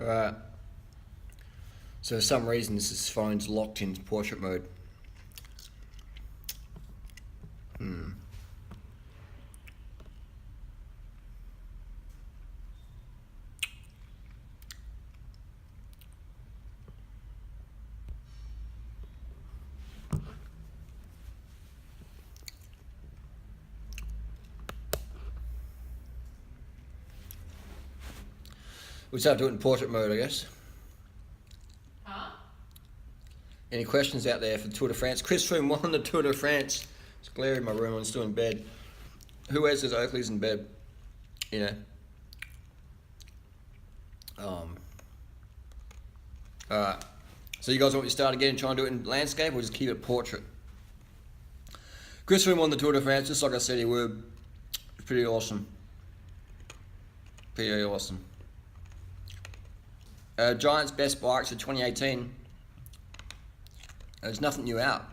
Alright. So for some reason this phone's locked in portrait mode. We'll just have to do it in portrait mode, I guess. Huh? Any questions out there for the Tour de France? Chris Froome won the Tour de France. It's glare in my room, I'm still in bed. Who wears his Oakleys in bed? You know. Alright. So you guys want me to start again and try and do it in landscape, or just keep it portrait? Chris Froome won the Tour de France, just like I said he would. Pretty awesome. Pretty awesome. Giants' best bikes of 2018. There's nothing new out.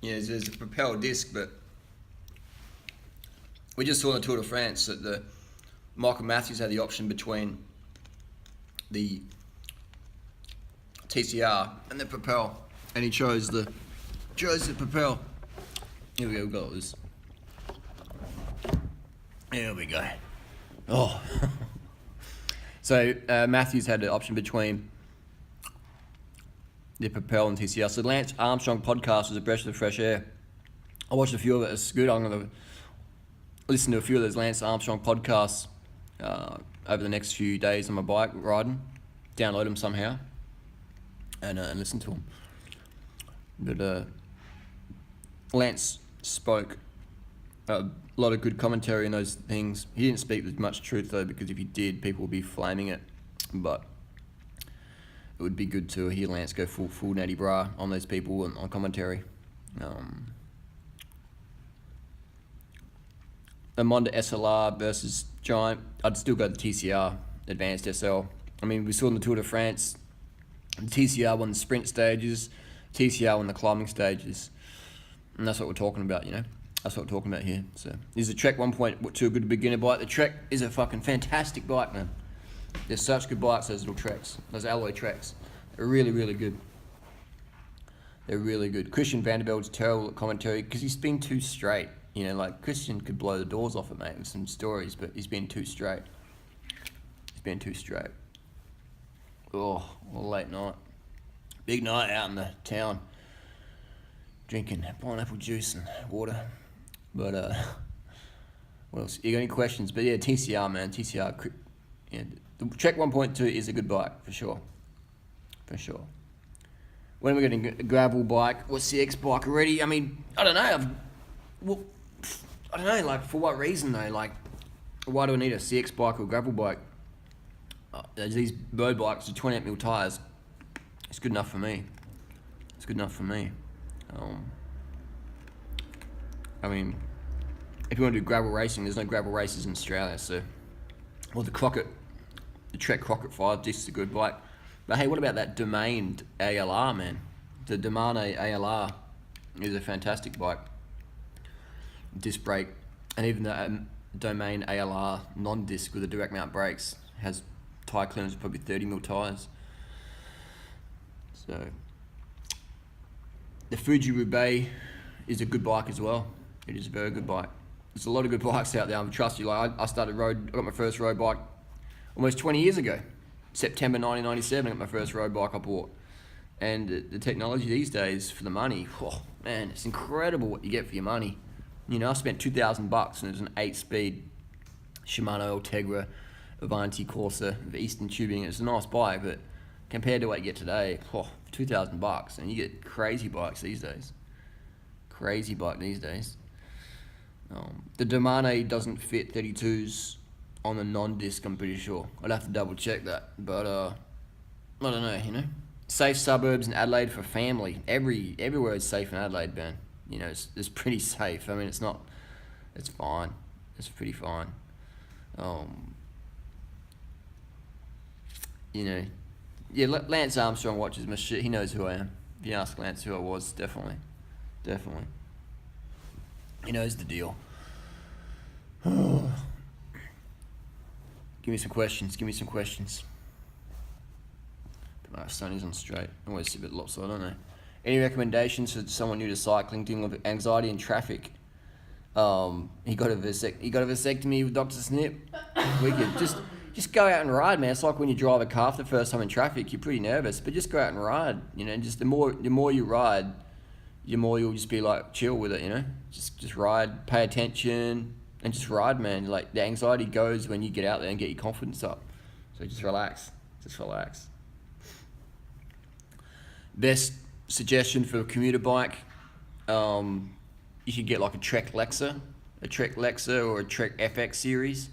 You know, there's a Propel disc, but we just saw in the Tour de France that the Michael Matthews had the option between the TCR and the Propel, and he chose the Propel. Here we go, we've got this. Here we go. Oh. So Matthews had the option between the Propel and TCR. So Lance Armstrong podcast was a breath of fresh air. I watched a few of it. It's good. I'm going to listen to a few of those Lance Armstrong podcasts over the next few days on my bike riding. Download them somehow and listen to them. But Lance spoke a lot of good commentary in those things. He didn't speak with much truth though, because if he did, people would be flaming it. But it would be good to hear Lance go full natty bra on those people on commentary. A Monda SLR versus Giant, I'd still go the TCR Advanced SL. I mean, we saw in the Tour de France, the TCR won the sprint stages, TCR won the climbing stages, and that's what we're talking about, you know. That's what we're talking about here. So, is the Trek 1.2 a good beginner bike? The Trek is a fucking fantastic bike, man. There's such good bikes, those little Treks, those alloy Treks. They're really, really good. They're really good. Christian Vanderbilt's terrible at commentary because he's been too straight. You know, like Christian could blow the doors off it, mate, with some stories, but he's been too straight. He's been too straight. Oh, a late night. Big night out in the town. Drinking pineapple juice and water. But, what else? You got any questions? But yeah, TCR, man. TCR. Yeah, the Trek 1.2 is a good bike, for sure. For sure. When are we getting a gravel bike or CX bike already? I mean, I don't know. I don't know, like, for what reason, though? Like, why do I need a CX bike or gravel bike? These road bikes with 28mm tyres. It's good enough for me. It's good enough for me. I mean, if you want to do gravel racing, there's no gravel races in Australia, so... Well, the Trek Crockett 5 disc is a good bike. But hey, what about that Domain ALR, man? The Domain ALR is a fantastic bike. Disc brake, and even the Domain ALR non-disc with the direct mount brakes has tyre clearance of probably 30mm tyres. So, the Fuji Roubaix is a good bike as well. It is a very good bike. There's a lot of good bikes out there. I trust you. Like I got my first road bike almost 20 years ago. September 1997, I got my first road bike I bought. And the technology these days for the money, oh man, it's incredible what you get for your money. You know, I spent $2,000 and it was an 8-speed Shimano Ultegra Avanti Corsa with Eastern tubing. It's a nice bike, but compared to what you get today, $2,000, and you get crazy bikes these days. Crazy bike these days. The Domane doesn't fit 32s on the non-disc, I'm pretty sure. I'd have to double check that, but I don't know, you know. Safe suburbs in Adelaide for family. Everywhere is safe in Adelaide, man. You know, it's pretty safe. I mean, it's fine. It's pretty fine. You know, yeah, Lance Armstrong watches my shit. He knows who I am. If you ask Lance who I was, definitely. He knows the deal. Give me some questions. Sonny's on straight. Always a bit lopsided, aren't they? Any recommendations for someone new to cycling dealing with anxiety in traffic? He got a vasectomy with Dr. Snip. Wicked. Just go out and ride, man. It's like when you drive a car for the first time in traffic, you're pretty nervous, but just go out and ride. You know, just the more you ride, the more you'll just be like chill with it. You know, just ride, pay attention, and just ride, man. Like the anxiety goes when you get out there and get your confidence up. So just relax. Best suggestion for a commuter bike, you should get like a Trek Lexa or a Trek FX series.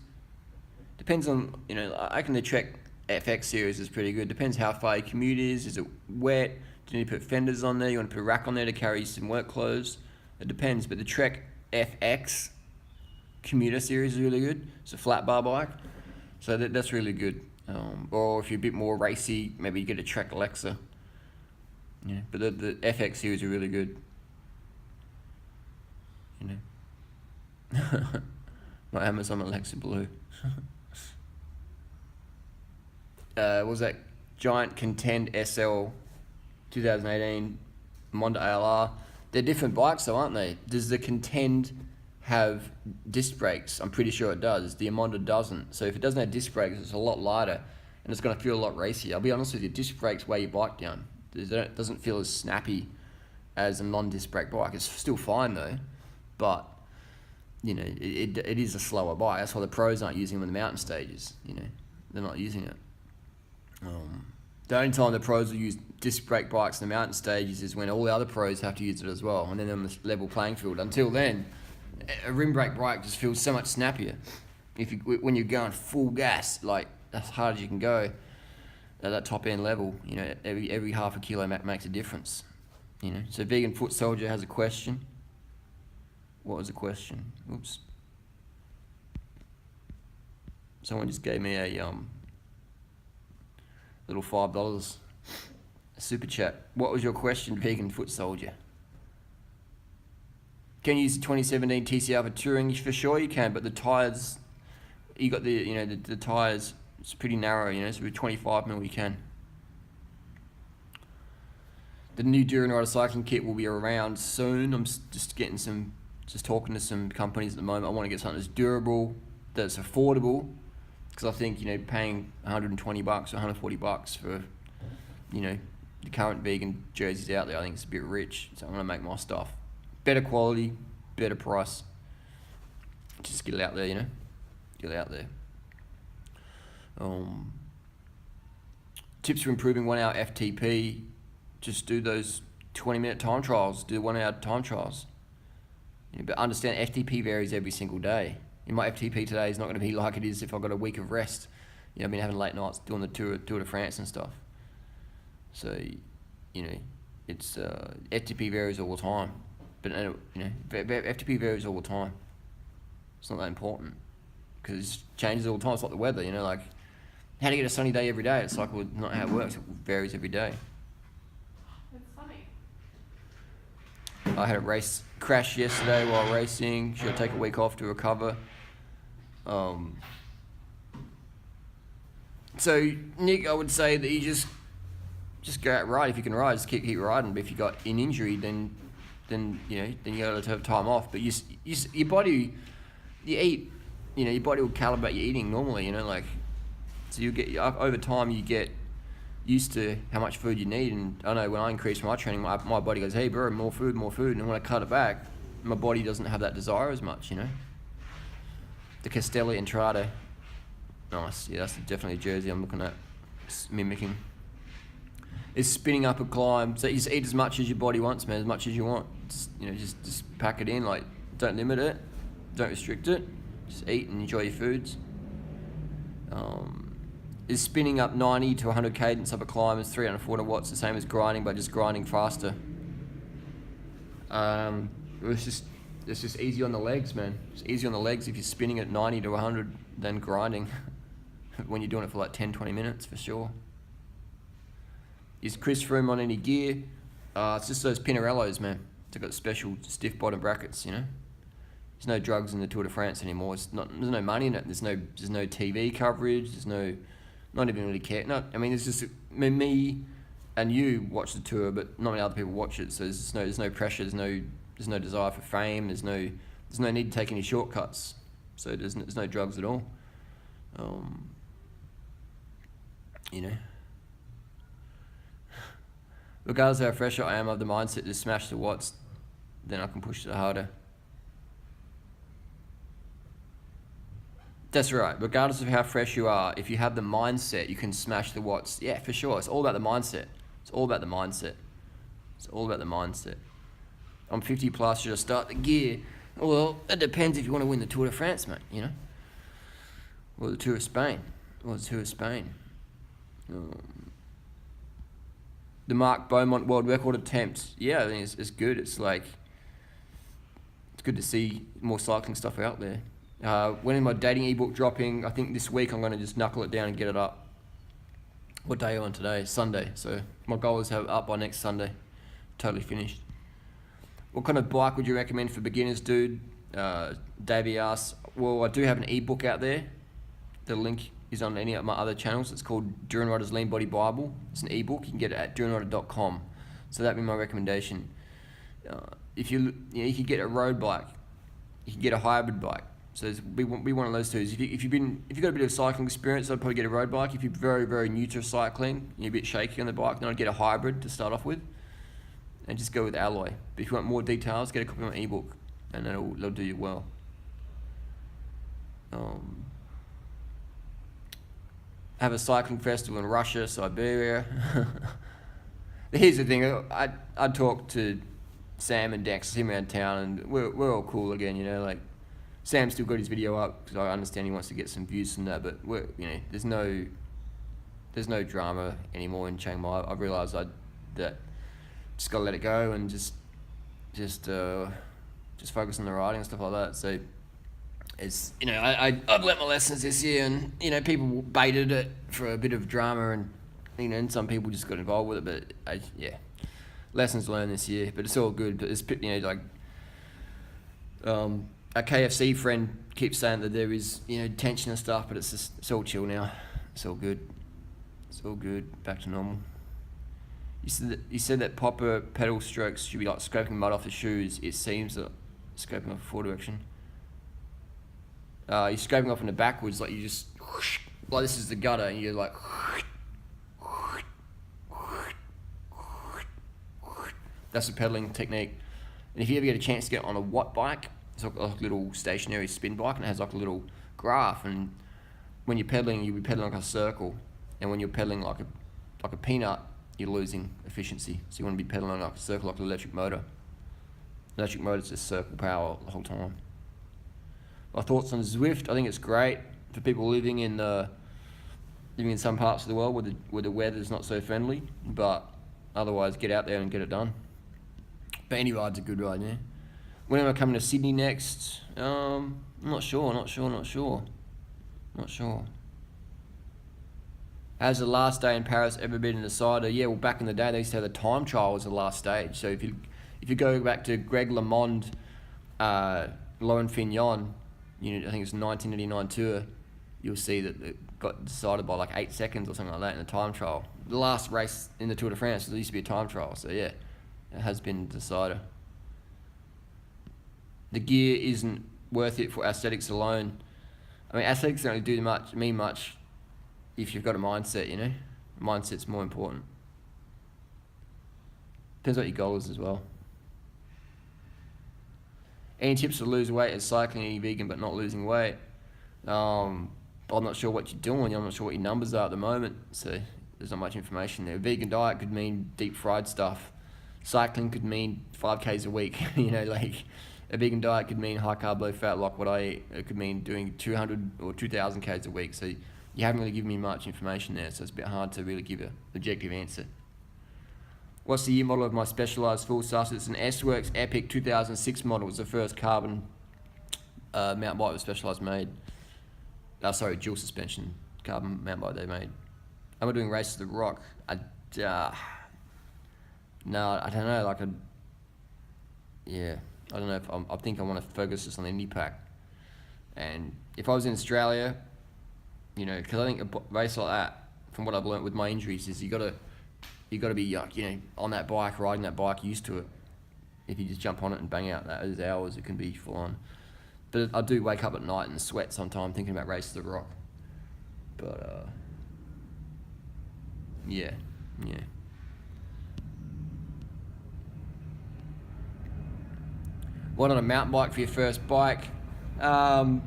Depends on, you know, I reckon the Trek FX series is pretty good. Depends how far your commute is. Is it wet? Do you need to put fenders on there? You want to put a rack on there to carry some work clothes? It depends, but the Trek FX commuter series is really good. It's a flat bar bike, so that's really good. Or if you're a bit more racy, maybe you get a Trek Alexa. Yeah, but the FX series are really good. You know, my Amazon Alexa Blue. What was that Giant Contend SL 2018 Monda ALR? They're different bikes though, aren't they? Does the Contend have disc brakes? I'm pretty sure it does. The Monda doesn't. So if it doesn't have disc brakes, it's a lot lighter and it's going to feel a lot racy. I'll be honest with you, disc brakes weigh your bike down. It doesn't feel as snappy as a non-disc brake bike. It's still fine though, but you know, it is a slower bike. That's why the pros aren't using them in the mountain stages. You know, they're not using it. The only time the pros will use disc brake bikes in the mountain stages is when all the other pros have to use it as well, and then they're on the level playing field. Until then, a rim brake bike just feels so much snappier. When you're going full gas, like as hard as you can go at that top end level, you know, every half a kilo makes a difference. You know. So Vegan Foot Soldier has a question. What was the question? Oops. Someone just gave me a little $5 super chat. What was your question, Vegan Foot Soldier? Can you use the 2017 TCR for touring? For sure you can, but the tyres, you got the tyres. It's pretty narrow, you know. So with 25mm you can. The new Durianrider cycling kit will be around soon. I'm just talking to some companies at the moment. I want to get something that's durable, that's affordable, because I think, you know, paying $120 or $140 for, you know, the current vegan jerseys out there, I think it's a bit rich. So I'm going to make my stuff better quality, better price. Just get it out there, you know. Get it out there. Tips for improving 1 hour FTP. Just do those 20-minute time trials. Do 1 hour time trials. Yeah, but understand FTP varies every single day. My FTP today is not going to be like it is if I've got a week of rest. You know, I've been having late nights doing the Tour de France and stuff. So, you know, it's FTP varies all the time. But you know, FTP varies all the time. It's not that important because it changes all the time. It's like the weather. You know, like how to get a sunny day every day. It's like, well, not how it works. It varies every day. It's sunny. I had a race crash yesterday while racing. Should I take a week off to recover? So Nick, I would say that you just go out and ride if you can ride. Just keep riding. But if you got an injury, then you know, then you got to have time off. But your body, you eat. You know, your body will calibrate your eating normally. You know, like so you get over time you get used to how much food you need. And I know when I increase my training, my body goes, hey bro, more food. And when I cut it back, my body doesn't have that desire as much, you know. The Castelli Entrada. Nice. Yeah, that's definitely a jersey I'm looking at mimicking. Is spinning up a climb. So you just eat as much as your body wants, man, as much as you want. Just pack it in, like don't limit it, don't restrict it. Just eat and enjoy your foods. Is spinning up 90 to 100 cadence up a climb is 340 watts, the same as grinding, but just grinding faster. It's just easy on the legs, man. It's easy on the legs if you're spinning at 90 to 100 than grinding when you're doing it for like 10-20 minutes for sure. Is Chris Froome on any gear? It's just those Pinarellos, man. They've got special stiff bottom brackets, you know. There's no drugs in the Tour de France anymore. There's no money in it. There's no TV coverage. There's not even really care. No, I mean, it's just me. and you watch the tour, but not many other people watch it. So there's no pressure. There's no desire for fame. There's no need to take any shortcuts. So there's no drugs at all. You know. Regardless of how fresh I am, I have the mindset to smash the watts, then I can push it harder. That's right. Regardless of how fresh you are, if you have the mindset, you can smash the watts. Yeah, for sure. It's all about the mindset. It's all about the mindset. It's all about the mindset. I'm 50 plus, should I start the gear? Well, it depends if you want to win the Tour de France, mate, you know? Or the Tour of Spain. The Mark Beaumont world record attempts. Yeah, I think it's good. It's good to see more cycling stuff out there. When is my dating ebook dropping? I think this week I'm going to just knuckle it down and get it up. What day are you on today? Sunday. So my goal is to have it up by next Sunday. Totally finished. What kind of bike would you recommend for beginners, dude? Davey asks. Well, I do have an ebook out there. The link is on any of my other channels. It's called Durianrider's Lean Body Bible. It's an ebook. You can get it at durianrider.com. So that'd be my recommendation. If you could get a road bike, you can get a hybrid bike. So we want one of those two. If you've got a bit of cycling experience, I'd probably get a road bike. If you're very, very new to cycling, you're a bit shaky on the bike, then I'd get a hybrid to start off with, and just go with alloy. But if you want more details, get a copy of my ebook, and it'll do you well. Have a cycling festival in Russia, Siberia. Here's the thing. I talked to Sam and Dex, see him around town, and we're all cool again, you know. Like, Sam's still got his video up because I understand he wants to get some views from that, but there's no drama anymore in Chiang Mai. I've realised that just gotta let it go and just focus on the riding and stuff like that. So it's I've learnt my lessons this year, and people baited it for a bit of drama, and and some people just got involved with it. But lessons learned this year. But it's all good. But it's a KFC friend keeps saying that there is tension and stuff, but it's all chill now. It's all good. It's all good. Back to normal. You said that proper pedal strokes should be like scraping mud off the shoes. It seems that scraping off the forward direction. You're scraping off in the backwards, like you just like this is the gutter, and you're like. That's the pedaling technique. And if you ever get a chance to get on a watt bike, it's like a little stationary spin bike, and it has like a little graph. And when you're pedaling, you'll be pedaling like a circle, and when you're pedaling like a peanut, you're losing efficiency. So you want to be pedaling like a circle, like an electric motor. Electric motor's just circle power the whole time. My thoughts on Zwift. I think it's great for people living in some parts of the world where the weather's not so friendly, but otherwise get out there and get it done. But any ride's a good ride, yeah. When am I coming to Sydney next? I'm not sure. Has the last day in Paris ever been a decider? Yeah, well, back in the day, they used to have the time trial as the last stage. So if you go back to Greg LeMond, Lauren Fignon, I think it's 1989 tour, you'll see that it got decided by like 8 seconds or something like that in the time trial. The last race in the Tour de France, there used to be a time trial. So yeah, it has been a decider. The gear isn't worth it for aesthetics alone. I mean, aesthetics don't really mean much if you've got a mindset, Mindset's more important. Depends what your goal is as well. Any tips to lose weight as cycling, eating vegan but not losing weight? I'm not sure what you're doing. I'm not sure what your numbers are at the moment. So there's not much information there. Vegan diet could mean deep fried stuff. Cycling could mean 5Ks a week. Like a vegan diet could mean high carb, low fat, like what I eat. It could mean doing 200 or 2,000 Ks a week. So you haven't really given me much information there. So it's a bit hard to really give an objective answer. What's the year model of my Specialized full size? It's an S-Works Epic 2006 model. It's the first carbon mountain bike with Specialized made. Dual suspension carbon mountain bike they made. Am I doing Races to the Rock? No, I don't know. I don't know if I think I want to focus just on the Indie Pack. And if I was in Australia, because I think a race like that, from what I've learnt with my injuries, is you got to You got to be on that bike, riding that bike, used to it. If you just jump on it and bang out those hours, it can be full on. But I do wake up at night and sweat sometimes thinking about Race to the Rock. But yeah. What on a mountain bike for your first bike? I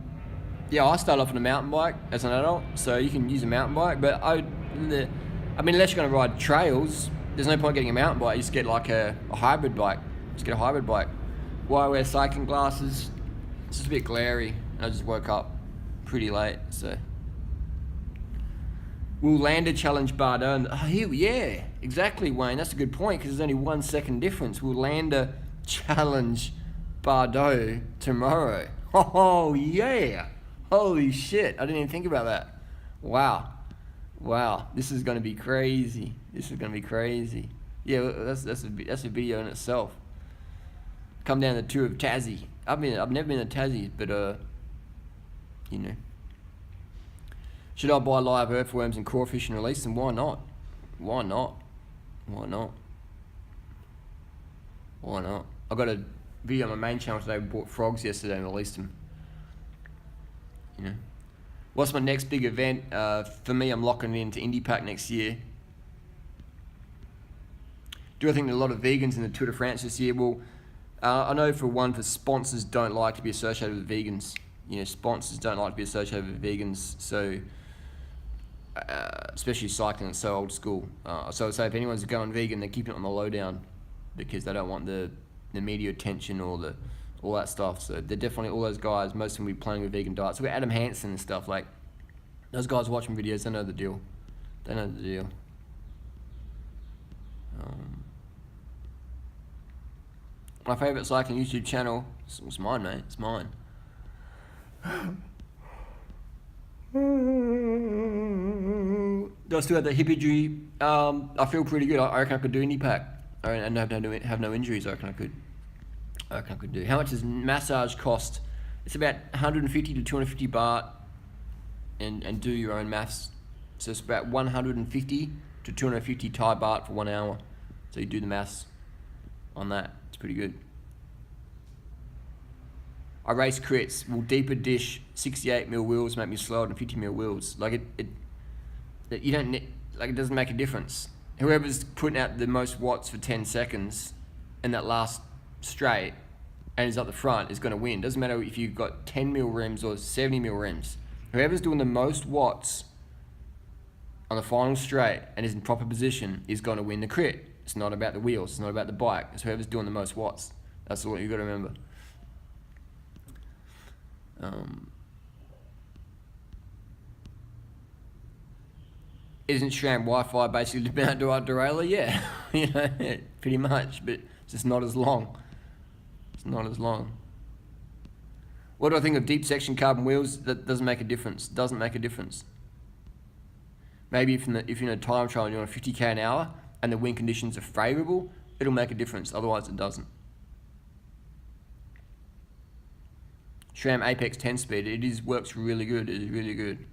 started off on a mountain bike as an adult, so you can use a mountain bike. But unless you're going to ride trails, there's no point getting a mountain bike. You just get like a hybrid bike. Just get a hybrid bike. Why I wear cycling glasses? It's just a bit glary. I just woke up pretty late, so. Will Lander challenge Bardot? Yeah, exactly, Wayne. That's a good point because there's only 1 second difference. Will Lander challenge Bardot tomorrow? Oh, yeah. Holy shit. I didn't even think about that. Wow. This is going to be crazy. Yeah, that's a video in itself. Come down the tour of Tassie. I've never been to Tassie, but should I buy live earthworms and crawfish and release them? Why not? I got a video on my main channel today. We bought frogs yesterday and released them. What's my next big event? For me, I'm locking into IndyPac next year. Do I think there are a lot of vegans in the Tour de France this year? Well, I know for sponsors don't like to be associated with vegans. Sponsors don't like to be associated with vegans, so especially cycling, it's so old school. So I'd say if anyone's going vegan, they're keeping it on the lowdown because they don't want the media attention or all that stuff. So they're definitely, all those guys, most of them will be playing with vegan diets. So we're Adam Hansen and stuff, like those guys watching videos, they know the deal. My favourite cycling YouTube channel, it's mine, mate, it's mine. Do I still have that hip injury? I feel pretty good. I reckon I could do IndyPac. And have no injuries. I reckon I could do. How much does massage cost? It's about 150 to 250 baht, and do your own maths. So it's about 150 to 250 Thai baht for 1 hour. So you do the maths on that. It's pretty good. I race crits. Will deeper dish 68mm wheels make me slower than 50mm wheels? Like it doesn't make a difference. Whoever's putting out the most watts for 10 seconds in that last straight and is up the front is going to win. Doesn't matter if you've got 10mm rims or 70mm rims. Whoever's doing the most watts on the final straight and is in proper position is going to win the crit. It's not about the wheels. It's not about the bike. It's whoever's doing the most watts. That's what you've got to remember. Isn't SRAM Wi-Fi basically about to derailleur? Yeah, pretty much, but it's just not as long. What do I think of deep section carbon wheels? That doesn't make a difference. Maybe if you're in a time trial and you're on 50k an hour and the wind conditions are favourable, it'll make a difference. Otherwise, it doesn't. SRAM Apex 10 speed. Works really good. It is really good.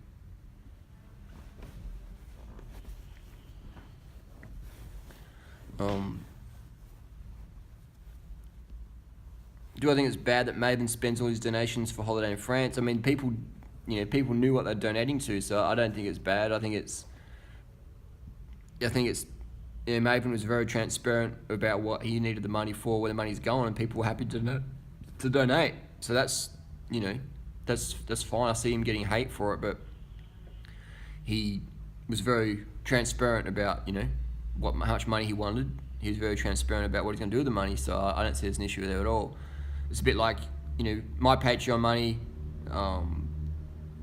Do I think it's bad that Maven spends all his donations for holiday in France? I mean, people knew what they're donating to, so I don't think it's bad. I think it's Maven was very transparent about what he needed the money for, where the money's going, and people were happy to donate. So that's fine. I see him getting hate for it, but he was very transparent about how much money he wanted. He was very transparent about what he's going to do with the money, so I don't see there's an issue there at all. It's a bit like, my Patreon money,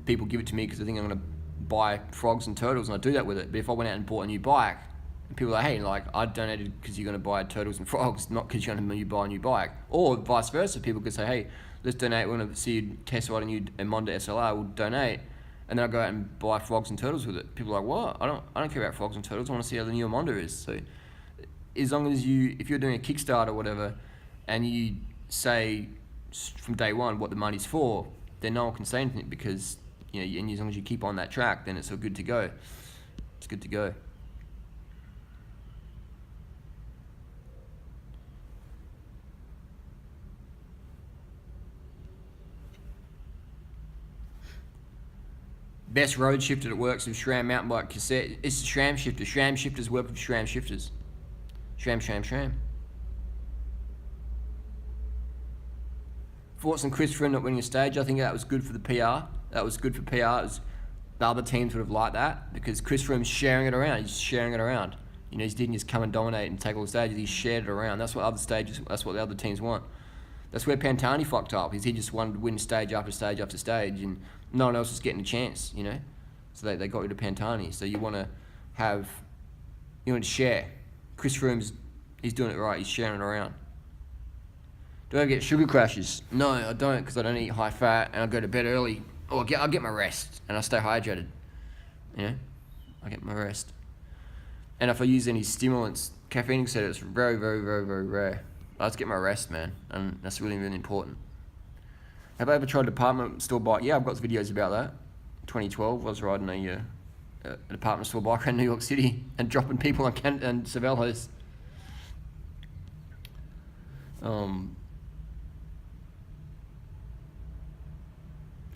people give it to me because they think I'm going to buy frogs and turtles, and I do that with it. But if I went out and bought a new bike, and people are like, hey, I donated because you're going to buy turtles and frogs, not because you're going to buy a new bike. Or vice versa, people could say, hey, let's donate, we're going to see you test ride a new Monda SLR, we'll donate. And then I go out and buy frogs and turtles with it. People are like, what? I don't care about frogs and turtles. I want to see how the new Monda is. So, as long as if you're doing a Kickstarter or whatever, and you say from day one what the money's for, then no one can say anything because and as long as you keep on that track, then it's all good to go. It's good to go. Best road shifter that works with SRAM mountain bike cassette. It's SRAM shifter. SRAM shifters work with SRAM shifters. SRAM. Thoughts on Chris Froome not winning a stage? I think that was good for the PR. That was good for PR. The other teams would have liked that because Chris Froome's sharing it around. He's sharing it around. You know, he didn't just come and dominate and take all the stages. He shared it around. That's what the other teams want. That's where Pantani fucked up. Is he just wanted to win stage after stage after stage, and no one else was getting a chance. You know, so they got rid of Pantani. So you want to share. Chris Froome's he's doing it right. He's sharing it around. Do I get sugar crashes? No, I don't, because I don't eat high fat and I go to bed early. Or I'll get my rest and I stay hydrated. You know, I get my rest. And if I use any stimulants, caffeine, etc., it's very, very, very, very rare. I just get my rest, man, and that's really, really important. Have I ever tried a department store bike? Yeah, I've got videos about that. 2012, I was riding a department store bike around New York City and dropping people on and Savellos.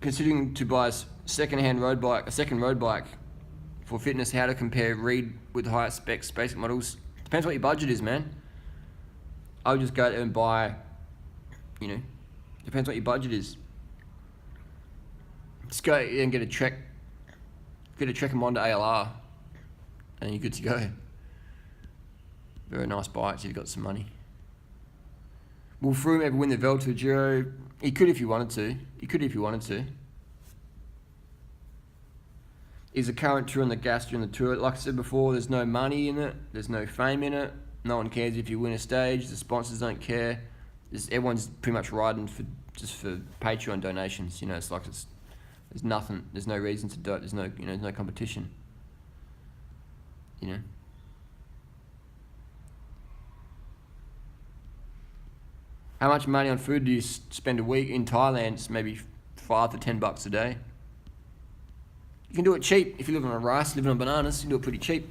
Considering to buy a second road bike for fitness, how to compare Reed with higher specs, basic models. Depends what your budget is, man. I would just go there and buy, depends what your budget is. Just go and get a Trek Monda ALR, and you're good to go. Very nice bikes if you've got some money. Will Froome ever win the Vuelta Giro? He could if he wanted to. Is the current tour on the gas during the tour? Like I said before, there's no money in it. There's no fame in it. No one cares if you win a stage. The sponsors don't care. Everyone's pretty much riding for Patreon donations. You know, there's nothing. There's no reason to do it. There's no competition. You know. How much money on food do you spend a week in Thailand? It's maybe $5 to $10 a day. You can do it cheap. If you live on rice, living on bananas, you can do it pretty cheap.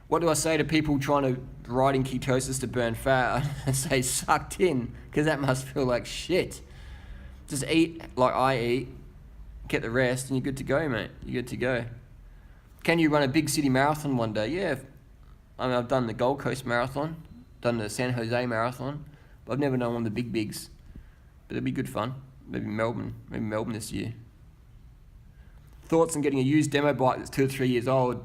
What do I say to people trying to ride in ketosis to burn fat? I say sucked in, because that must feel like shit. Just eat like I eat, get the rest, and you're good to go, mate. You're good to go. Can you run a big city marathon one day? Yeah. I mean, I've done the Gold Coast Marathon, done the San Jose Marathon, but I've never done one of the bigs. But it'd be good fun. Maybe Melbourne this year. Thoughts on getting a used demo bike that's 2 or 3 years old?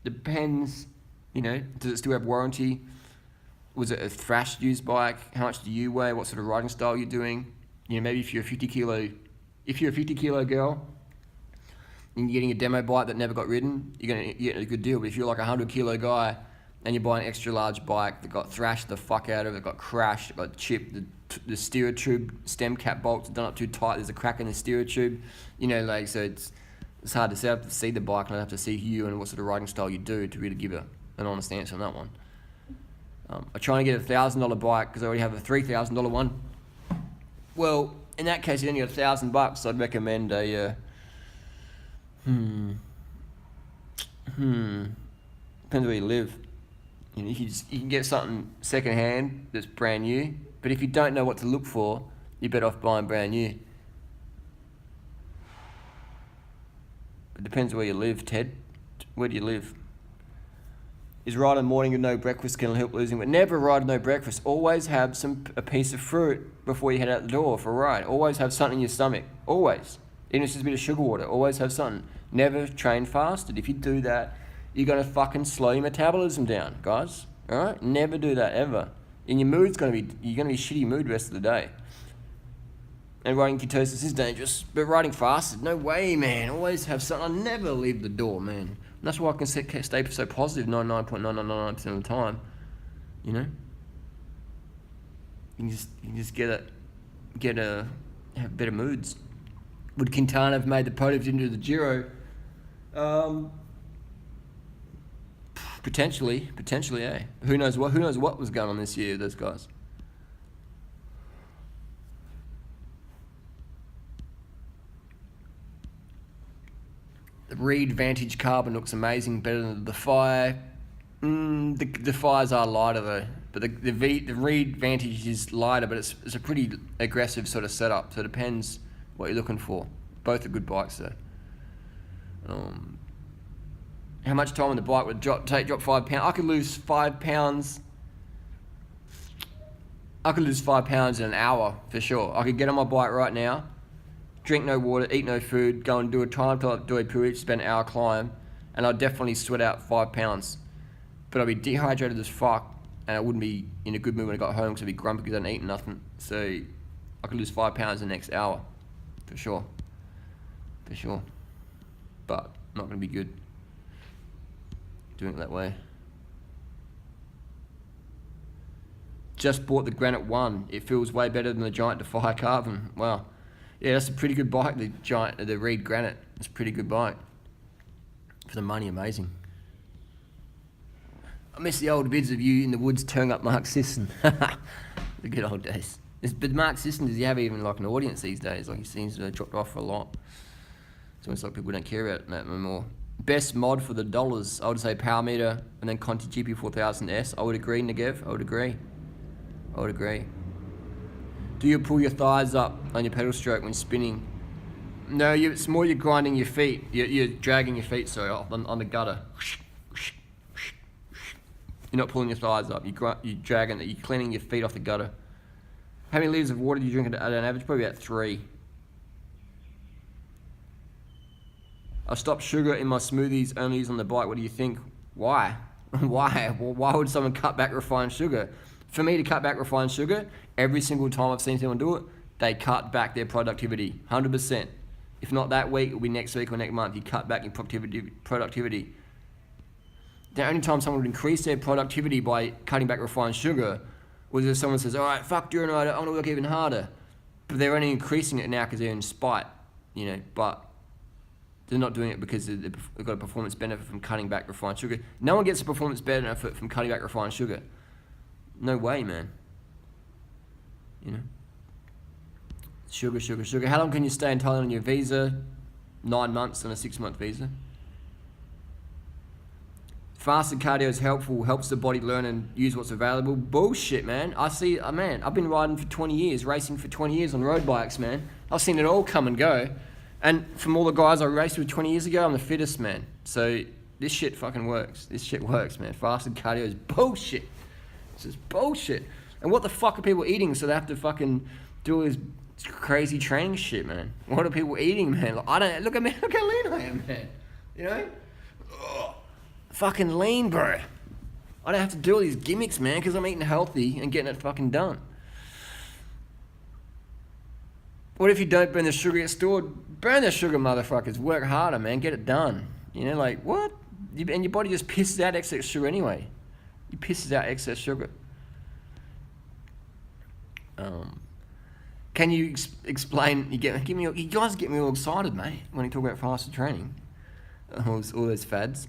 Depends, does it still have warranty? Was it a thrashed used bike? How much do you weigh? What sort of riding style you're doing? Maybe if you're a 50 kilo girl and you're getting a demo bike that never got ridden, you're getting a good deal. But if you're like a 100 kilo guy and you're buying an extra large bike that got thrashed the fuck out of it, got crashed, it got chipped, the steer tube stem cap bolts are done up too tight, there's a crack in the steer tube, so it's hard to say. I have to see the bike and I have to see you and what sort of riding style you do to really give an honest answer on that one. I'm trying to get a $1,000 bike because I already have a $3,000 one. Well, in that case, you only got $1,000. I'd recommend a depends where you live. You can get something second hand that's brand new, but if you don't know what to look for, you're better off buying brand new. It depends where you live, Ted. Where do you live? Is riding morning with no breakfast can help losing weight? Never ride no breakfast. Always have a piece of fruit before you head out the door for a ride. Always have something in your stomach. Always. Even if it's just a bit of sugar water. Always have something. Never train fasted. If you do that, you're going to fucking slow your metabolism down, guys. Alright? Never do that, ever. And your mood's you're going to be shitty mood the rest of the day. And riding ketosis is dangerous, but riding fasted, no way, man. Always have something. I never leave the door, man. And that's why I can stay so positive 99.9999% of the time. You can just have better moods. Would Quintana have made the podium into the Giro? Potentially, eh? Who knows what was going on this year, those guys. The Reed Vantage Carbon looks amazing, better than the Defy. The Defies are lighter though, but the Reed Vantage is lighter, but it's a pretty aggressive sort of setup. So it depends what you're looking for. Both are good bikes though. How much time on the bike would drop 5 pounds? I could lose 5 pounds. I could lose 5 pounds in an hour for sure. I could get on my bike right now, drink no water, eat no food, go and do a time to do a period, spend an hour climb, and I'd definitely sweat out 5 pounds. But I'd be dehydrated as fuck, and I wouldn't be in a good mood when I got home because I'd be grumpy because I hadn't eaten nothing. So I could lose 5 pounds in the next hour, for sure. For sure. But not going to be good doing it that way. Just bought the Granite 1. It feels way better than the Giant Defy Carbon. Wow. Yeah, that's a pretty good bike, the Reed Granite. It's a pretty good bike. For the money, amazing. I miss the old vids of you in the woods turning up Mark Sisson. The good old days. But Mark Sisson, does he have even like an audience these days? Like he seems to have dropped off for a lot. It's almost like people don't care about that anymore. Best mod for the dollars, I would say Power Meter and then Conti GP4000S. I would agree, Negev. I would agree. Do you pull your thighs up on your pedal stroke when spinning? No, it's more you're grinding your feet. You're dragging your feet, on the gutter. You're not pulling your thighs up. You're dragging it. You're cleaning your feet off the gutter. How many liters of water do you drink at an average? Probably about 3. I stopped sugar in my smoothies, only use on the bike. What do you think? Why? Why? Well, why would someone cut back refined sugar? For me to cut back refined sugar, every single time I've seen someone do it, they cut back their productivity, 100%. If not that week, it'll be next week or next month. You cut back your productivity. The only time someone would increase their productivity by cutting back refined sugar was if someone says, all right, fuck Durianrider, I want to work even harder. But they're only increasing it now because they're in spite, but they're not doing it because they've got a performance benefit from cutting back refined sugar. No one gets a performance benefit from cutting back refined sugar. No way, man. Sugar. How long can you stay in Thailand on your visa? 9 months on a 6-month visa. Fasted cardio is helpful, helps the body learn and use what's available. Bullshit, man. I've been riding for 20 years, racing for 20 years on road bikes, man. I've seen it all come and go. And from all the guys I raced with 20 years ago, I'm the fittest, man. So this shit fucking works. This shit works, man. Fasted cardio is bullshit. It's just bullshit. And what the fuck are people eating so they have to fucking do all this crazy training shit, man? What are people eating, man? Like, look at me, look how lean I am, man. Ugh. Fucking lean, bro. I don't have to do all these gimmicks, man, because I'm eating healthy and getting it fucking done. What if you don't burn the sugar, get stored? Burn the sugar, motherfuckers. Work harder, man. Get it done. What? And your body just pisses out excess sugar anyway. It pisses out excess sugar. Can you explain? You guys get me all excited, mate, when you talk about faster training. All those fads.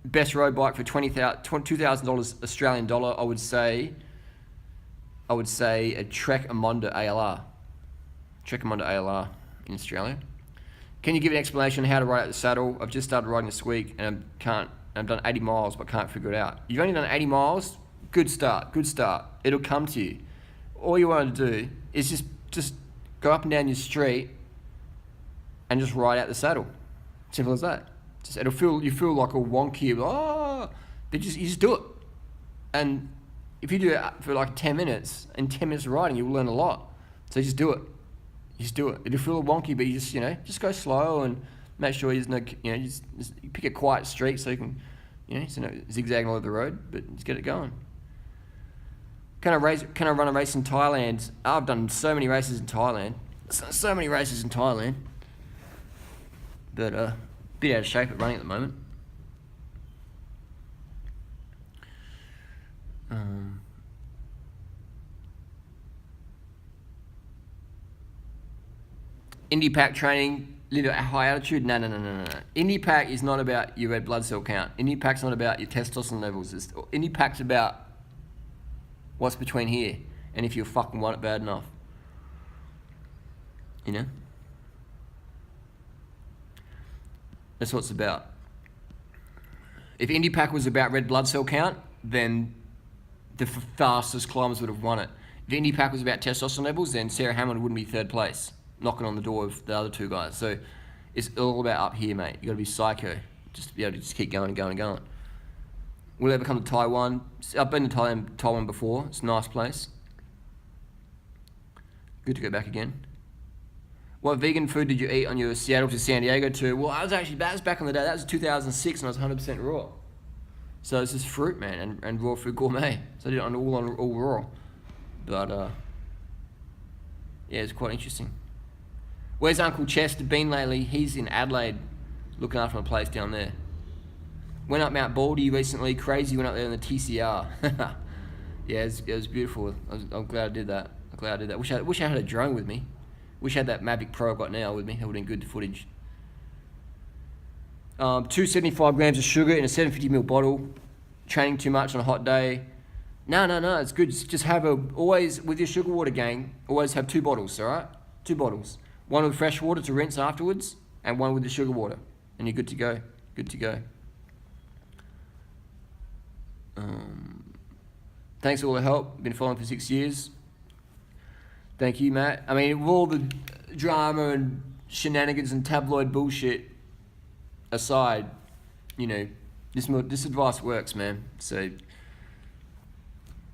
Best road bike for $2,000 Australian dollar. I would say a Trek Amonda ALR. Trek Amonda ALR in Australia. Can you give an explanation on how to ride out the saddle? I've just started riding this week and I've done 80 miles but can't figure it out. You've only done 80 miles? Good start. It'll come to you. All you want to do is just go up and down your street and just ride out the saddle. Simple as that. You feel like a wonky, but you just do it. And if you do it for like 10 minutes, in 10 minutes of riding, you'll learn a lot. So just do it. It'll feel wonky, but you just go slow and make sure there's no, just you pick a quiet street so you can, zigzagging all over the road, but just get it going. Can I run a race in Thailand? I've done so many races in Thailand. But a bit out of shape at running at the moment. Indie pack training, live at high altitude? No. Indie pack is not about your red blood cell count. Indie pack's not about your testosterone levels. Indie pack's about what's between here and if you fucking want it bad enough. That's what it's about. If Indie pack was about red blood cell count, then the fastest climbers would have won it. If Indie pack was about testosterone levels, then Sarah Hamlin wouldn't be third place. knocking on the door of the other two guys. So it's all about up here, mate. You got to be psycho just to be able to just keep going and going and going. Will I ever come to Taiwan? I've been to Taiwan before. It's a nice place. Good to go back again. What vegan food did you eat on your Seattle to San Diego tour? Well, that was back in the day. That was 2006 and I was 100% raw. So it's just fruit, man, and raw food gourmet. So I did it all raw. But, yeah, it's quite interesting. Where's Uncle Chester been lately? He's in Adelaide, looking after a place down there. Went up Mount Baldy recently. Crazy, went up there in the TCR. Yeah, it was beautiful. I'm glad I did that. Wish I had a drone with me. Wish I had that Mavic Pro I've got now with me. That would have been good footage. 275 grams of sugar in a 750ml bottle. Training too much on a hot day. No, it's good. Just have always, with your sugar water gang, always have 2 bottles, alright? 2 bottles. One with fresh water to rinse afterwards, and one with the sugar water. And you're good to go. Thanks for all the help. Been following for 6 years. Thank you, Matt. I mean, with all the drama and shenanigans and tabloid bullshit aside, you know, this advice works, man. So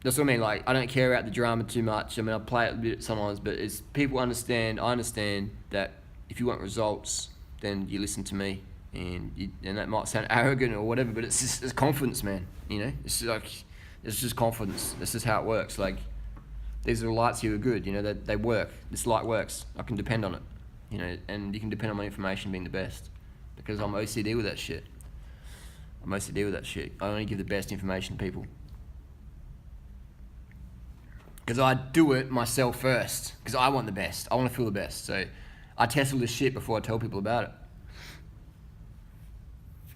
that's what I mean. Like, I don't care about the drama too much. I mean, I play it a bit sometimes, but it's people understand. I understand that if you want results, then you listen to me, and that might sound arrogant or whatever, but it's confidence, man. You know, it's just confidence. This is how it works. Like, these are the lights here are good. You know, they work. This light works. I can depend on it. You know, and you can depend on my information being the best, because I'm OCD with that shit. I only give the best information to people. Because I do it myself first. Because I want the best. I want to feel the best. So I test all this shit before I tell people about it.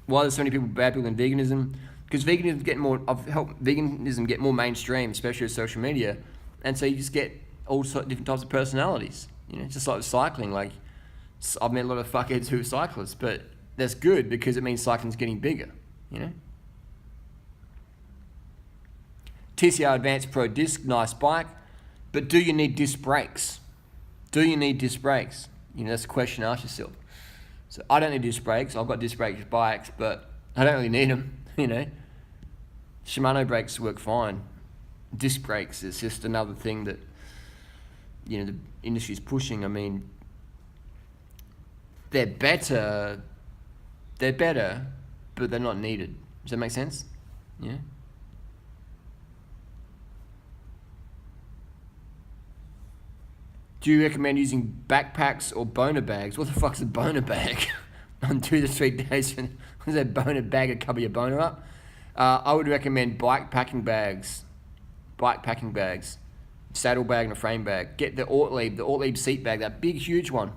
Why there's so many bad people in veganism? Because I've helped veganism get more mainstream, especially with social media. And so you just get all different types of personalities. You know, just like with cycling. Like, I've met a lot of fuckheads who are cyclists, but that's good because it means cycling's getting bigger. You know. TCR Advanced Pro Disc, nice bike, but do you need disc brakes? You know, that's a question to ask yourself. So I don't need disc brakes. I've got disc brake bikes, but I don't really need them. You know, Shimano brakes work fine. Disc brakes is just another thing that, you know, the industry's pushing. I mean, they're better, but they're not needed. Does that make sense? Yeah. Do you recommend using backpacks or boner bags? What the fuck's a boner bag? On 2 to 3 days, what is that boner bag to cover your boner up? I would recommend bike packing bags, saddle bag and a frame bag. Get the Ortlieb seat bag, that big, huge one.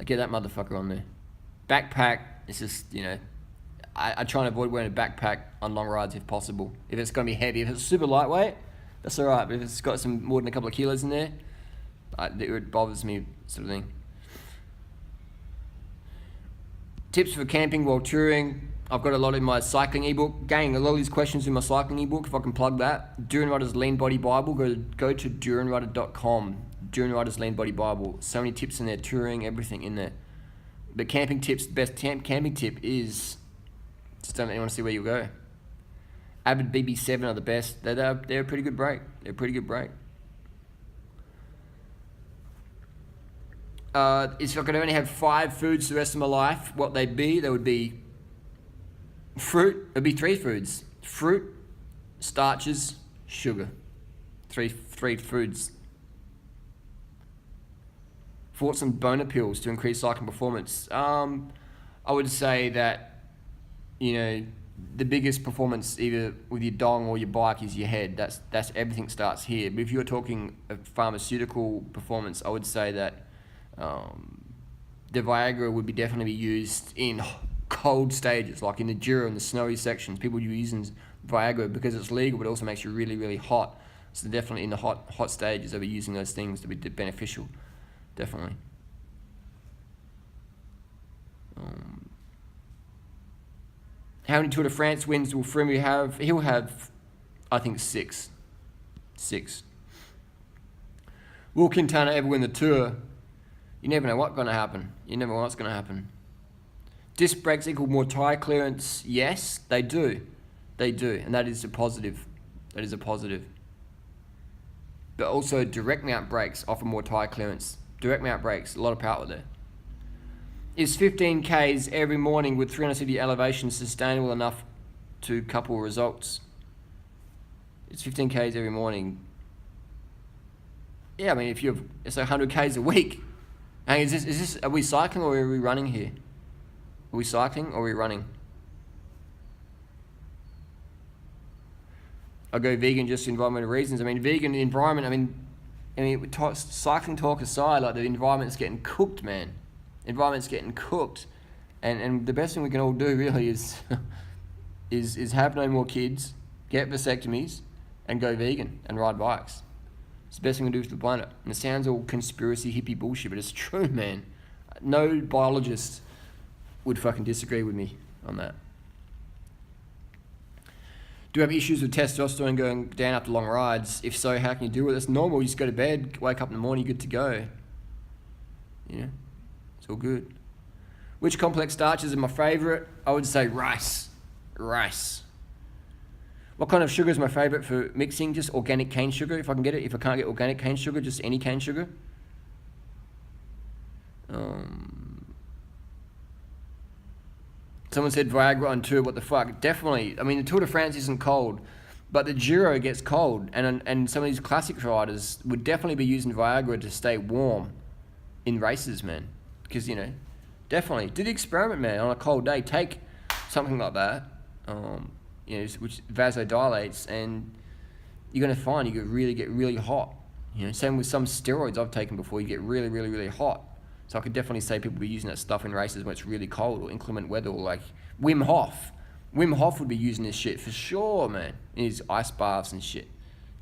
Get that motherfucker on there. Backpack, it's just, you know, I try and avoid wearing a backpack on long rides if possible. If it's going to be heavy, if it's super lightweight, that's all right. But if it's got some more than a couple of kilos in there, it bothers me, sort of thing. Tips for camping while touring. I've got a lot in my cycling ebook. Gang, a lot of these questions in my cycling ebook, if I can plug that. Durianrider's Lean Body Bible. Go to Durianrider.com. Durianrider's Lean Body Bible. So many tips in there, touring, everything in there. But camping tips, the best camping tip is just don't let anyone see where you go. Avid BB7 are the best. They're a pretty good break. If I could only have 5 foods the rest of my life, what they'd be, they would be fruit. It'd be 3 foods: fruit, starches, sugar. Three foods. Thoughts on boner pills to increase cycling performance. I would say that, you know, the biggest performance either with your dong or your bike is your head. That's everything starts here. But if you're talking a pharmaceutical performance, I would say that the Viagra would definitely be used in cold stages, like in the Jura and the snowy sections. People are using Viagra because it's legal, but it also makes you really, really hot. So definitely in the hot stages, they'll be using those things to be beneficial. Definitely. How many Tour de France wins will Froome have? He'll have, I think, 6. Will Quintana ever win the Tour? You never know what's going to happen. You never know what's going to happen. Disc brakes equal more tyre clearance? Yes, they do. They do, and that is a positive. That is a positive. But also direct mount brakes offer more tyre clearance. Direct mount brakes, a lot of power there. Is 15 Ks every morning with 360 elevation sustainable enough to couple results? It's 15 Ks every morning. Yeah, I mean, if you're, it's 100 Ks a week. Hey, is this, are we cycling or are we running here? Are we cycling or are we running? I go vegan just for environmental reasons. I mean, vegan environment, I mean, cycling talk aside, like the environment's getting cooked, man. Environment's getting cooked. And the best thing we can all do really is, is have no more kids, get vasectomies, and go vegan and ride bikes. It's the best thing we can do for the planet. And it sounds all conspiracy hippie bullshit, but it's true, man. No biologist would fucking disagree with me on that. Do you have issues with testosterone going down after long rides? If so, how can you deal with it? It's normal. You just go to bed, wake up in the morning, you're good to go. Yeah, it's all good. Which complex starches are my favourite? I would say rice. Rice. What kind of sugar is my favourite for mixing? Just organic cane sugar, if I can get it. If I can't get organic cane sugar, just any cane sugar. Someone said Viagra on tour, what the fuck? Definitely. I mean, the Tour de France isn't cold, but the Giro gets cold, and some of these classic riders would definitely be using Viagra to stay warm in races, man. Because, you know, definitely. Do the experiment, man, on a cold day. Take something like that, you know, which vasodilates, and you're going to find you really get really hot. You know, same with some steroids I've taken before, you get really, really, really hot. So I could definitely say people be using that stuff in races when it's really cold or inclement weather, or like Wim Hof. Wim Hof would be using this shit for sure, man, in his ice baths and shit.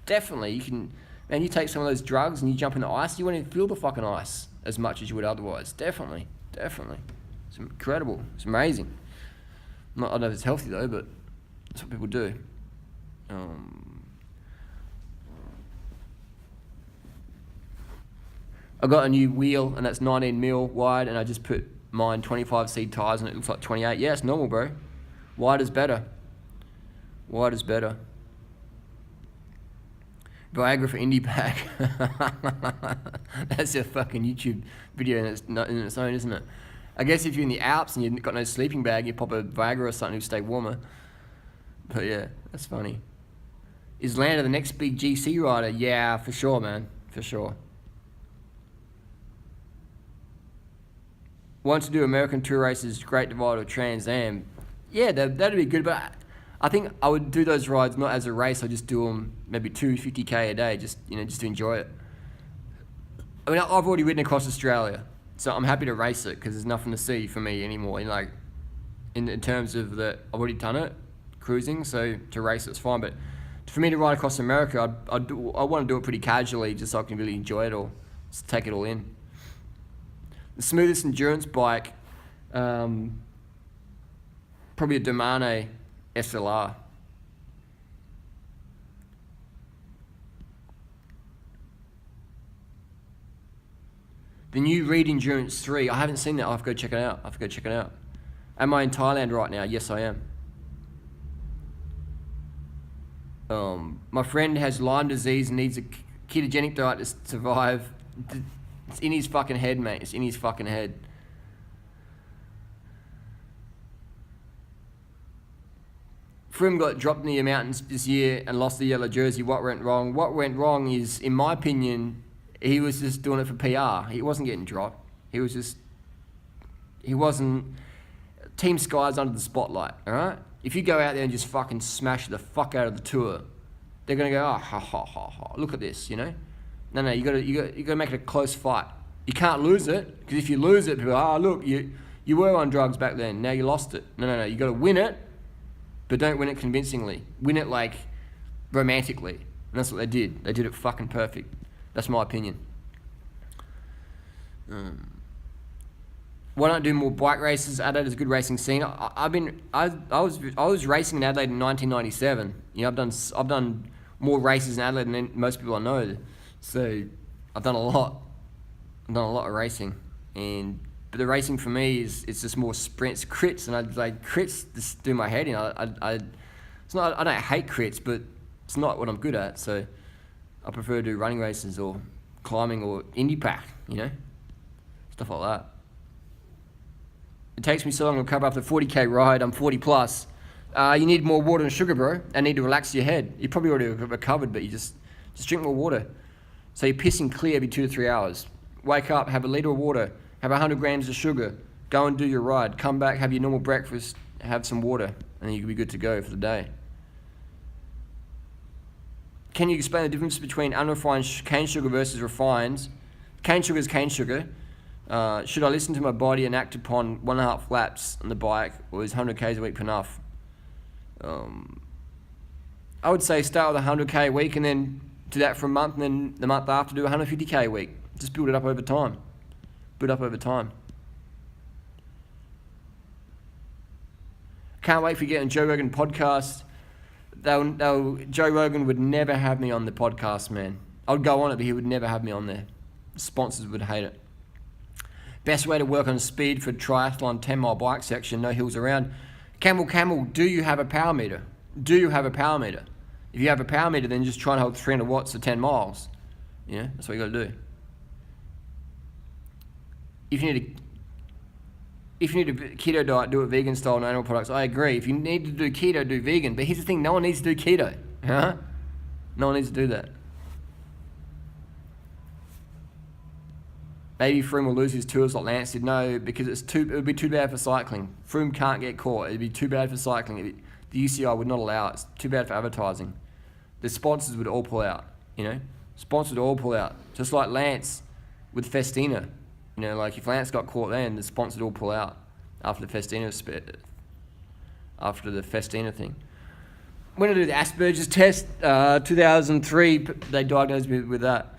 Definitely, you can, man, you take some of those drugs and you jump in the ice, you won't even feel the fucking ice as much as you would otherwise. Definitely, definitely. It's incredible. It's amazing. I don't know if it's healthy though, but that's what people do. I got a new wheel and that's 19 mil wide, and I just put mine 25C tires and it looks like 28. Yeah, it's normal, bro. Wide is better. Wide is better. Viagra for Indie Pack. That's a fucking YouTube video in its own, isn't it? I guess if you're in the Alps and you've got no sleeping bag, you pop a Viagra or something to stay warmer. But yeah, that's funny. Is Landa the next big GC rider? Yeah, for sure, man. For sure. Want to do American tour races, Great Divide or Trans Am? Yeah, that'd be good, but I think I would do those rides not as a race. I just do them maybe 250K a day, just to enjoy it. I mean, I've already ridden across Australia, so I'm happy to race it because there's nothing to see for me anymore. In terms of that, I've already done it, cruising, so to race it's fine. But for me to ride across America, I want to do it pretty casually, just so I can really enjoy it all, just take it all in. The smoothest endurance bike, probably a Domane SLR. The new Reed Endurance 3, I haven't seen that, I'll have to go check it out. Am I in Thailand right now? Yes, I am. My friend has Lyme disease and needs a ketogenic diet to survive. It's in his fucking head, mate. It's in his fucking head. Froome got dropped in the mountains this year and lost the yellow jersey. What went wrong? What went wrong is, in my opinion, he was just doing it for PR. He wasn't getting dropped. He wasn't... Team Sky's under the spotlight, all right? If you go out there and just fucking smash the fuck out of the tour, they're going to go, oh, ha, ha, ha, ha. Look at this, you know? No, you gotta make it a close fight. You can't lose it, because if you lose it, people are, look, you were on drugs back then, now you lost it. No, you gotta win it, but don't win it convincingly. Win it like romantically. And that's what they did. They did it fucking perfect. That's my opinion. Why not do more bike races? Adelaide is a good racing scene. I was racing in Adelaide in 1997. You know, I've done more races in Adelaide than most people I know. So I've done a lot. I've done a lot of racing. But the racing for me it's just more sprints, crits, and crits just do my head in. It's not, I don't hate crits, but it's not what I'm good at. So I prefer to do running races or climbing or indie pack, stuff like that. It takes me so long to cover up the 40k ride. I'm 40 plus. You need more water and sugar, bro. And need to relax your head. You probably already recovered, but you just drink more water. So you're pissing clear every 2 to 3 hours. Wake up, have a litre of water, have 100 grams of sugar, go and do your ride, come back, have your normal breakfast, have some water, and then you can be good to go for the day. Can you explain the difference between unrefined cane sugar versus refined? Cane sugar is cane sugar. Should I listen to my body and act upon 1.5 laps on the bike, or is 100 k's a week enough? I would say start with 100k a week and then do that for a month, and then the month after do 150k a week. Just build it up over time. Can't wait for getting Joe Rogan podcast. Joe Rogan would never have me on the podcast, man. I would go on it, but he would never have me on there. The sponsors would hate it. Best way to work on speed for triathlon 10-mile bike section, no hills around. Camel, do you have a power meter? If you have a power meter, then just try and hold 300 watts for 10 miles. That's what you got to do. If you need a keto diet, do it vegan style, no animal products. I agree. If you need to do keto, do vegan. But here's the thing, no one needs to do keto. No one needs to do that. Maybe Froome will lose his tours like Lance did. No, because it would be too bad for cycling. Froome can't get caught. It'd be too bad for cycling. The UCI would not allow it. It's too bad for advertising. The sponsors would all pull out, Sponsors would all pull out. Just like Lance with Festina. Like if Lance got caught then, the sponsors would all pull out after the Festina thing. When I did the Asperger's test, 2003, they diagnosed me with that.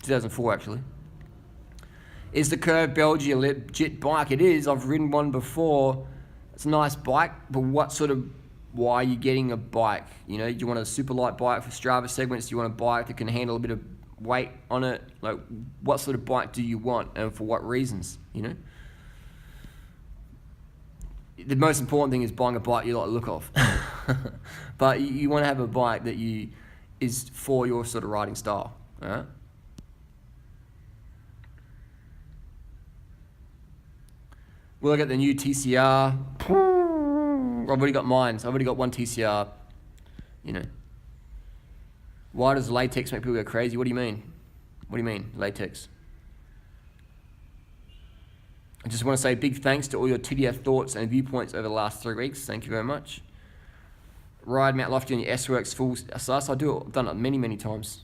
2004, actually. Is the Curve Belgium a legit bike? It is. I've ridden one before. It's a nice bike, but why are you getting a bike? Do you want a super light bike for Strava segments? Do you want a bike that can handle a bit of weight on it? Like, what sort of bike do you want, and for what reasons? The most important thing is buying a bike you like the look of. But you want to have a bike that is for your sort of riding style. All right? Will I get the new TCR? I've already got mine. I've already got one TCR. Why does latex make people go crazy? What do you mean? Latex? I just want to say big thanks to all your TDF thoughts and viewpoints over the last 3 weeks. Thank you very much. Ride Mount Lofty on your S-Works full sus. I've done it many times.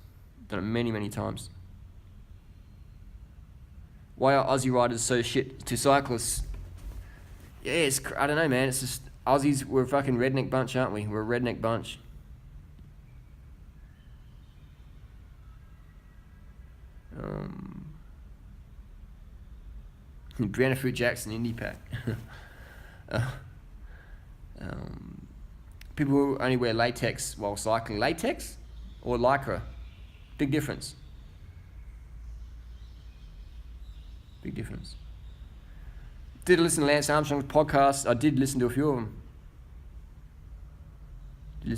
Why are Aussie riders so shit to cyclists? Yeah, I don't know, man. It's just Aussies, we're a fucking redneck bunch, aren't we? We're a redneck bunch. Brianna Fruit Jackson Indie Pack. People who only wear latex while cycling. Latex or lycra? Big difference. Did listen to Lance Armstrong's podcast. I did listen to a few of them. We'll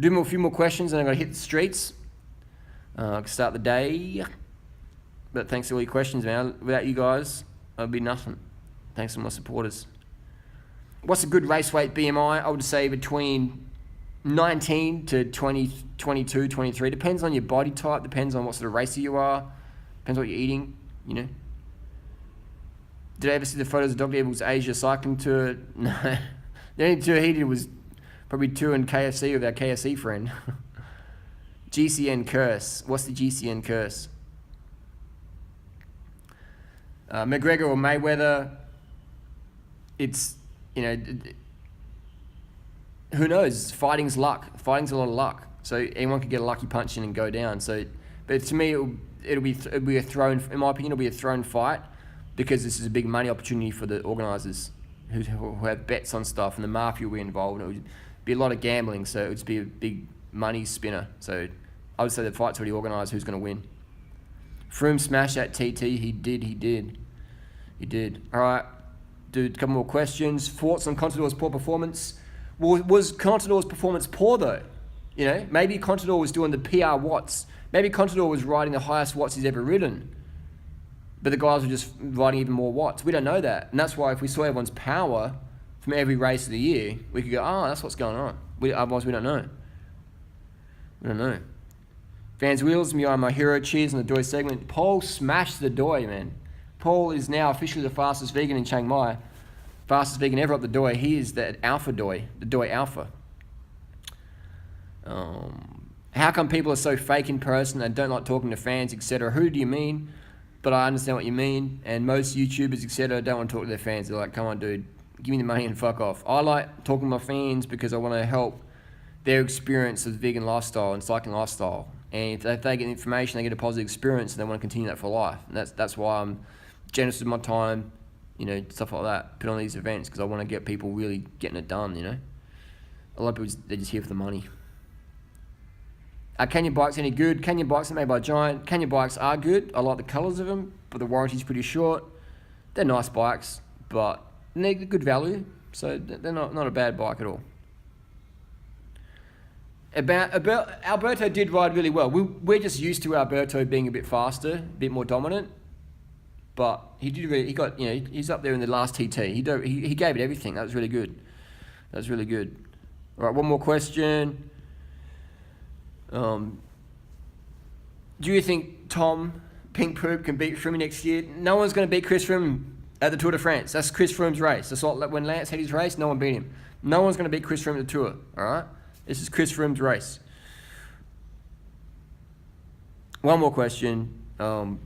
do a few more questions and I'm going to hit the streets. Start the day. But thanks for all your questions, man. Without you guys, I'd be nothing. Thanks to my supporters. What's a good race weight BMI? I would say between 19 to 20, 22, 23. Depends on your body type. Depends on what sort of racer you are. Depends what you're eating, Did I ever see the photos of Dr. Evil's Asia cycling tour? No. The only tour he did was probably touring KFC with our KFC friend. GCN curse. What's the GCN curse? McGregor or Mayweather, it's, who knows? Fighting's luck. Fighting's a lot of luck. So anyone could get a lucky punch in and go down. So, but to me, it'll be a thrown, in my opinion, it'll be a thrown fight because this is a big money opportunity for the organisers who have bets on stuff, and the mafia will be involved. And it would be a lot of gambling, so it would be a big money spinner. So I would say the fight's already organised. Who's going to win? Froome smashed that TT. He did. All right, dude, a couple more questions. Thoughts on Contador's poor performance? Well, was Contador's performance poor though? You know, maybe Contador was doing the PR watts. Maybe Contador was riding the highest watts he's ever ridden. But the guys were just riding even more watts. We don't know that. And that's why if we saw everyone's power from every race of the year, we could go, oh, that's what's going on. Otherwise, we don't know. Vans Wheels, me, my hero. Cheers on the Doi segment. Paul smashed the Doi, man. Paul is now officially the fastest vegan in Chiang Mai. Fastest vegan ever up the Doi. He is the Alpha Doi, the Doi Alpha. How come people are so fake in person and don't like talking to fans, etc.? Who do you mean? But I understand what you mean. And most YouTubers, etc., don't want to talk to their fans. They're like, come on, dude, give me the money and fuck off. I like talking to my fans because I want to help their experience of vegan lifestyle and cycling lifestyle. And if they get information, they get a positive experience, and they want to continue that for life. And that's why I'm generous with my time, you know, stuff like that. Put on these events because I want to get people really getting it done, you know. A lot of people, they're just here for the money. Are Canyon bikes any good? Canyon bikes are made by Giant. Canyon bikes are good. I like the colours of them, but the warranty's pretty short. They're nice bikes, but they're good value, so they're not a bad bike at all. About Alberto did ride really well. We're just used to Alberto being a bit faster, a bit more dominant, but he did really. He got, you know, he's up there in the last TT. He gave it everything. That was really good. All right, one more question. Do you think Tom Pink Poop can beat Froome next year? No one's going to beat Chris Froome at the Tour de France. That's Chris Froome's race. That's like when Lance had his race, no one beat him. No one's going to beat Chris Froome at the Tour, all right? This is Chris Froome's race. One more question. How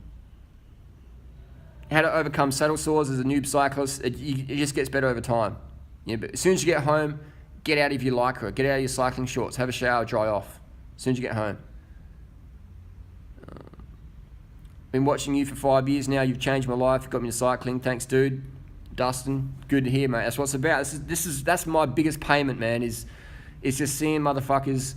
to overcome saddle sores as a noob cyclist? It just gets better over time. Yeah, but as soon as you get home, get out of your Lycra, get out of your cycling shorts, have a shower, dry off. As soon as you get home. Been watching you for 5 years now. You've changed my life. You got me to cycling. Thanks, dude. Dustin, good to hear, mate. That's what it's about. That's my biggest payment, man. Is just seeing motherfuckers,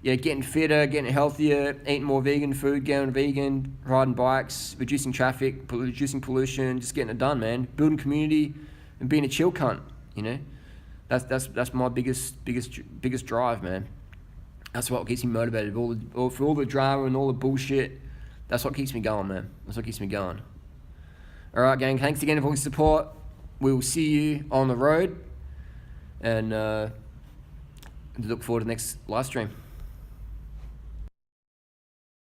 yeah, getting fitter, getting healthier, eating more vegan food, going vegan, riding bikes, reducing traffic, reducing pollution, just getting it done, man. Building community and being a chill cunt. You know, that's my biggest drive, man. That's what keeps me motivated. For all the drama and all the bullshit, that's what keeps me going, man. That's what keeps me going. All right, gang. Thanks again for all your support. We will see you on the road, and look forward to the next live stream.